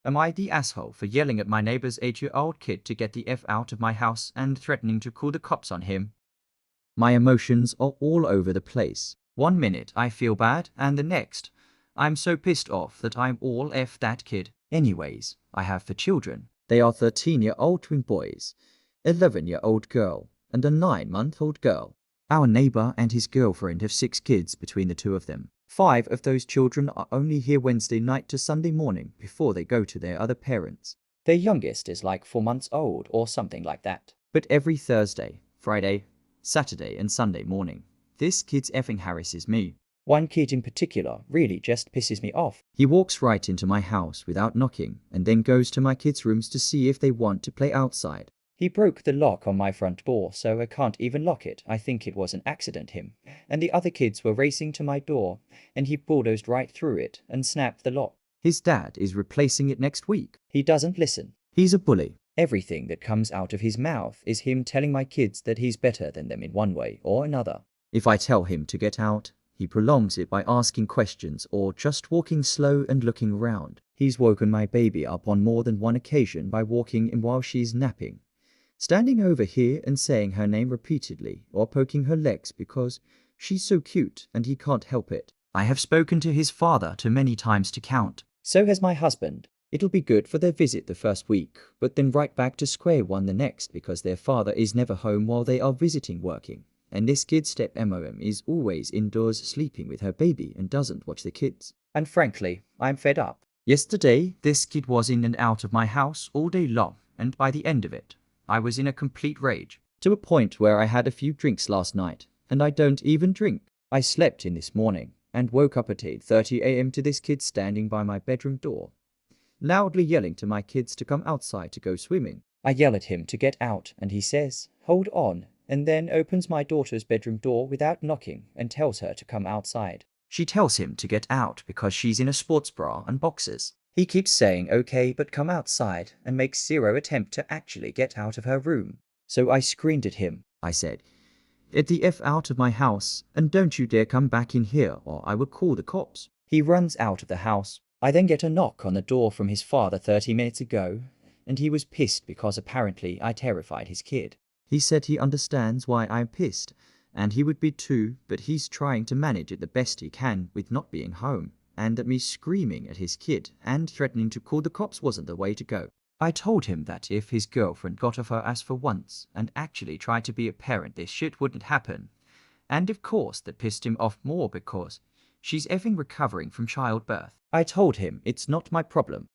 Am I the asshole for yelling at my neighbor's 8-year-old kid to get the F out of my house and threatening to call the cops on him? My emotions are all over the place. One minute I feel bad, and the next, I'm so pissed off that I'm all F that kid. Anyways, I have 4 children. They are 13-year-old twin boys, 11-year-old girl, and a 9-month-old girl. Our neighbor and his girlfriend have 6 kids between the two of them. 5 of those children are only here Wednesday night to Sunday morning before they go to their other parents. Their youngest is like 4 months old or something like that. But every Thursday, Friday, Saturday and Sunday morning, this kid's effing harasses me. One kid in particular really just pisses me off. He walks right into my house without knocking and then goes to my kids' rooms to see if they want to play outside. He broke the lock on my front door, so I can't even lock it. I think it was an accident him. And the other kids were racing to my door, and he bulldozed right through it and snapped the lock. His dad is replacing it next week. He doesn't listen. He's a bully. Everything that comes out of his mouth is him telling my kids that he's better than them in one way or another. If I tell him to get out, he prolongs it by asking questions or just walking slow and looking around. He's woken my baby up on more than one occasion by walking in while she's napping, standing over here and saying her name repeatedly or poking her legs because she's so cute and he can't help it. I have spoken to his father too many times to count. So has my husband. It'll be good for their visit the first week, but then right back to square one the next because their father is never home while they are visiting working. And this kid's step-mom is always indoors sleeping with her baby and doesn't watch the kids. And frankly, I'm fed up. Yesterday, this kid was in and out of my house all day long, and by the end of it, I was in a complete rage. To a point where I had a few drinks last night, and I don't even drink. I slept in this morning, and woke up at 8:30 a.m. to this kid standing by my bedroom door, loudly yelling to my kids to come outside to go swimming. I yell at him to get out, and he says, "Hold on," and then opens my daughter's bedroom door without knocking and tells her to come outside. She tells him to get out because she's in a sports bra and boxers. He keeps saying okay but come outside and makes zero attempt to actually get out of her room. So I screamed at him. I said, "Get the F out of my house and don't you dare come back in here or I will call the cops." He runs out of the house. I then get a knock on the door from his father 30 minutes ago, and he was pissed because apparently I terrified his kid. He said he understands why I'm pissed, and he would be too, but he's trying to manage it the best he can with not being home, and that me screaming at his kid and threatening to call the cops wasn't the way to go. I told him that if his girlfriend got off her ass for once and actually tried to be a parent, this shit wouldn't happen. And of course that pissed him off more because she's effing recovering from childbirth. I told him it's not my problem.